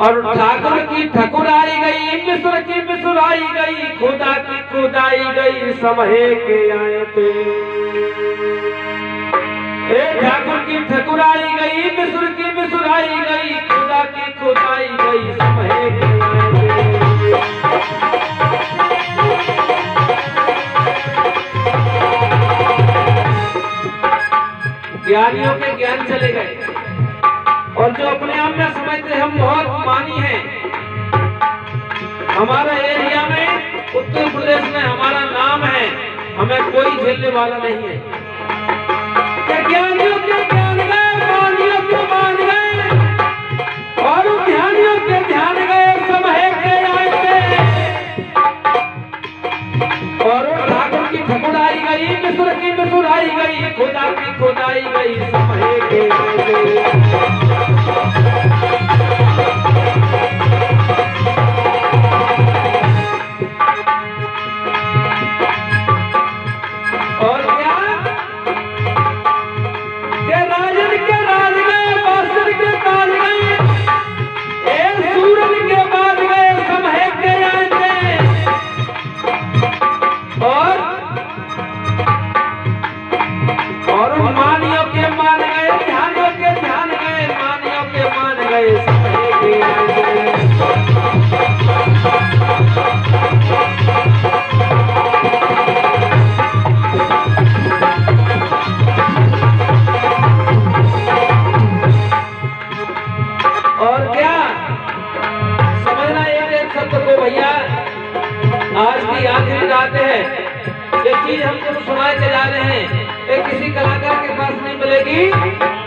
और ठाकुर की ठकुराई गई, मिस्र की मिसुराई गई, खुदा की खुदाई गई, समहे के आए थे। ठाकुर की ठकुराई गई, मिस्र की मिसुराई गई, खुदा की खुदाई गई, समहे के आए थे। ज्ञानियों के ज्ञान चले गए और जो अपने आप में समझते हम बहुत मानी हैं। हमारा एरिया में उत्तर प्रदेश में हमारा नाम है, हमें कोई झेलने वाला नहीं है। ज्ञानियों के ज्ञान गए, मानियों के मान गए और ध्यानियों के ध्यान गए, समहे के आए थे। और ठाकुर की ठकुराई गई, मिस्र की मिसुराई गई, खुदा की खुदाई गई, समहे के आए थे। आज की आखिरी रात है, ये चीज हम तुम सुनाए के जा रहे हैं, ये किसी कलाकार के पास नहीं मिलेगी।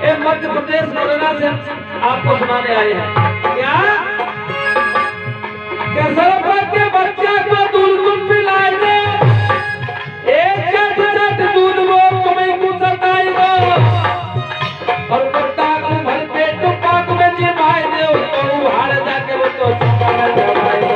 ये मध्य प्रदेश मुरैना से आपको सुनाने आए हैं। क्या के बच्चे को दूध तुम पिलाए दे, एक चट दूध वो तुम्हें कुसताई दो, और कुत्ता को भर पेट पाक में जिमाए दे, तो हार जाके वो तो चुपाना जमाए दो।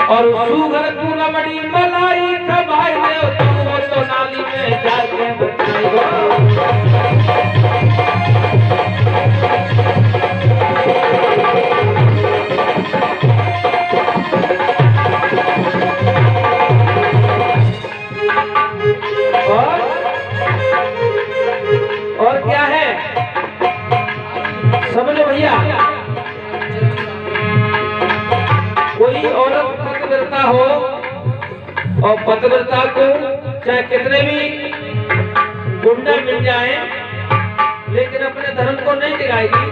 और सुगर पूरा बड़ी मलाई खबाई दे, तो नाली में जाके बचाई और क्या है समझो भैया, कोई औरत पतिव्रता हो और पतिव्रता को चाहे कितने भी गुंडा मिल जाए, लेकिन अपने धर्म को नहीं टिकाएगी।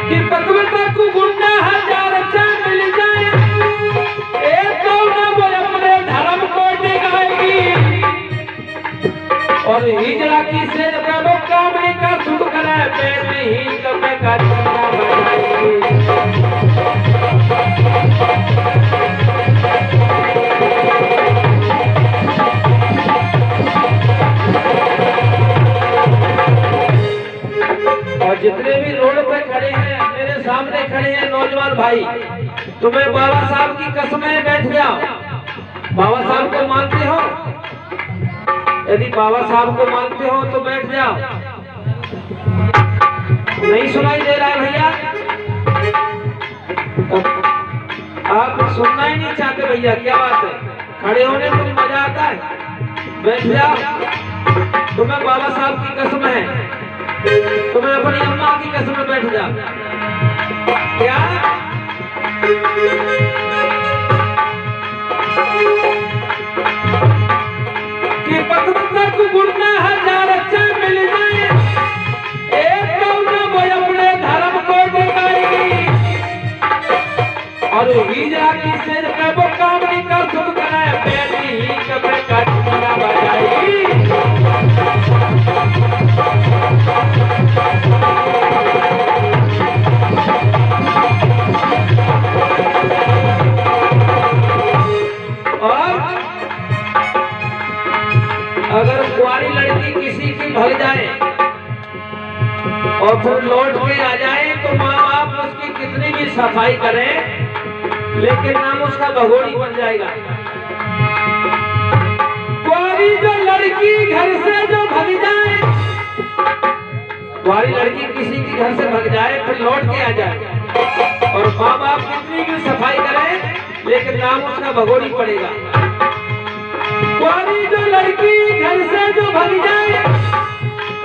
कि पतिव्रता को गुंडा हजार चाहे मिल जाए, एक तो ना वो अपने धर्म को टिकाएगी। और हिजड़ा की से वो कामनी का सुख करे, पेट ही कमे का चंदा बनाएगी। और जितने भी रोड पे खड़े हैं, मेरे सामने खड़े हैं नौजवान भाई, तुम्हें बाबा साहब की कसमें बैठ जाओ। बाबा साहब को मानते हो? यदि बाबा साहब को मानते हो तो बैठ जाओ। नहीं सुनाई दे रहा है भैया? आप सुनना ही नहीं चाहते भैया, क्या बात है? खड़े होने में मजा आता है, बैठ जाओ। तुम्हें बाबा साहब की कसम है, तुम्हें अपनी अम्मा की कसम में बैठ जाओ। क्या कि पतिव्रता को गुंडा हजार अच्छा मिल जाए, एक वो अपने धर्म को दिखाएगी। और हिजड़ा की सिर पे वो कामनी का सुख कराए, बेटी ही कपड़े का चुना बजाएगी। कुंवारी लड़की किसी की भग जाए और फिर लौट के आ जाए तो माँ बाप उसकी कितनी भी सफाई करें लेकिन नाम उसका भगोड़ी बन जाएगा। कुंवारी जो लड़की घर से जो भग जाए, कुंवारी लड़की किसी की घर से भग जाए फिर लौट के आ जाए और माँ बाप कितनी भी सफाई करें लेकिन नाम उसका भगोड़ी पड़ेगा। कुंवारी जो लड़की घर से जो भग जाए,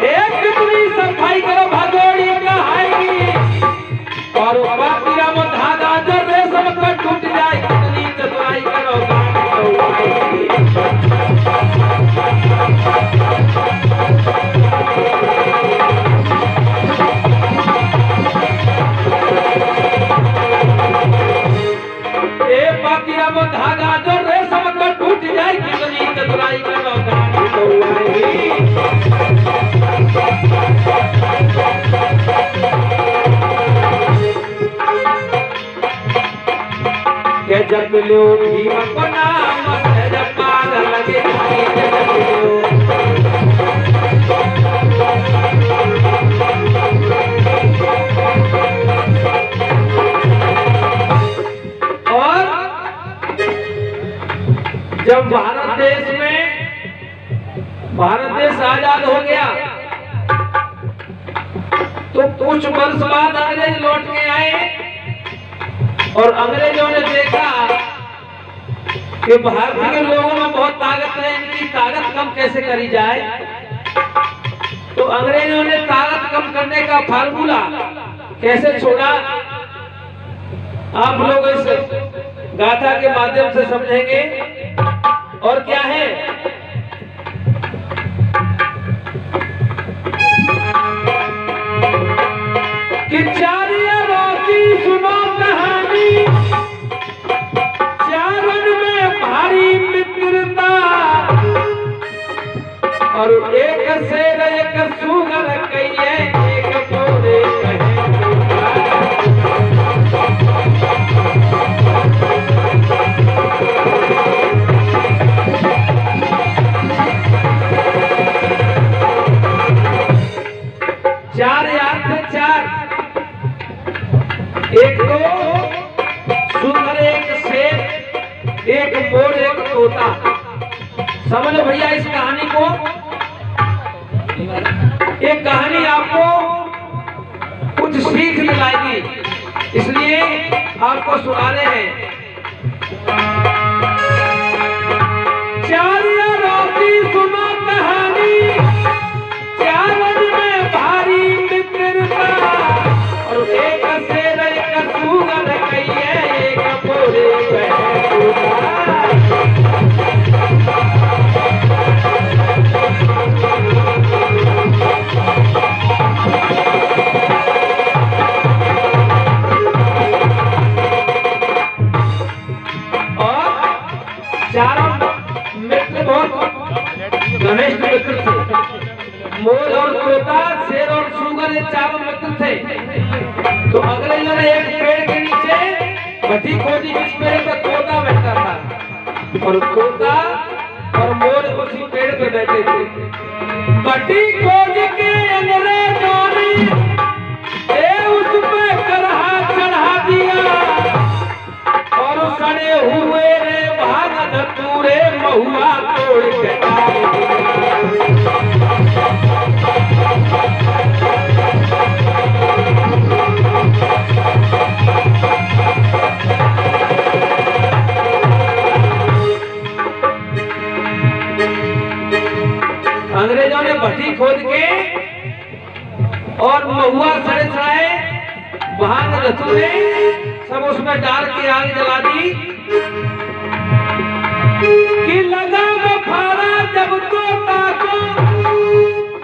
एक कितनी सफाई करो भगोड़ी कहाएगी और पातिया में धागा जो रेशम का टूट जाए, कितनी चतुराई करो पातिया में धागा जो रेशम का टूट जाए, कितनी चतुराई करो के जप लो भीम को नाम जब पार लगे जप लो। और जब भारत देश आजाद हो गया तो कुछ वर्ष बाद अंग्रेज लौट के आए और अंग्रेजों ने देखा कि भारत के लोगों में बहुत ताकत है, इनकी ताकत कम कैसे करी जाए। तो अंग्रेजों ने ताकत कम करने का फार्मूला कैसे छोड़ा, आप लोग इस गाथा के माध्यम से समझेंगे। और क्या है कि चारिया की सुनो कहानी, चारण में भारी मित्रता और एक शेर एक सुगर कहिए एक बोले चार यार थे, चार, एक तो सुंदर एक शेर एक मोर एक तोता। समझ लो भैया इस कहानी को, एक कहानी आपको कुछ सीख दिलाएगी इसलिए आपको सुना रहे हैं। चार रोटी सुनो कहानी, चारण में भारी मित्रता और एक शेर एक सुगर कहिए एक बोले घनिष्ठ मित्र थे। मोर और तोता, शेर और सुगर ये चारों मित्र थे। तो अगले दिन एक पेड़ के नीचे भट्टी खोदी, जिस पेड़ पर तोता बैठा था और तोता और मोर उसी पेड़ पे बैठे थे। भट्टी खोद के अंग्रेजों ने उस पे करहा चढ़ा दिया और सड़े हुए रे भाग धतूरे महुआ तोड़ के अंग्रेजों ने भट्टी खोद के और महुआ सड़े सड़ाए भाग धतूरे सब उसमें डाल के आग जला दी कि लगा बफारा जब तोता को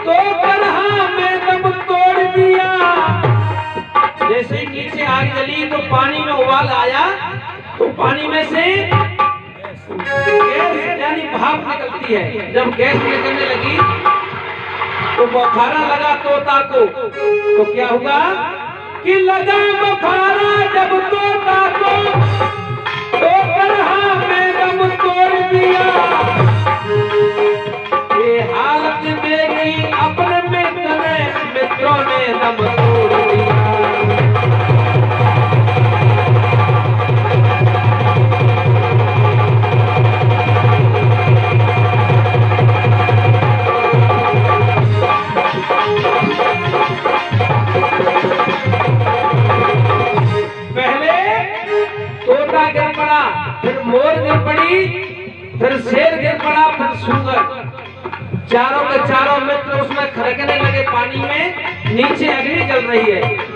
तो करहा में दम तोड़ दिया। जैसे नीचे आग जली तो पानी में उबाल आया तो पानी में से गैस यानी भाप निकलती है। जब गैस निकलने लगी तो बफारा लगा तोता को तो क्या हुआ कि लगा बफारा जब तोता को तो करहा में दम तोड़ दिया। ये हालत वस्त्र उसमें खड़कने लगे पानी में, नीचे अग्नि जल रही है।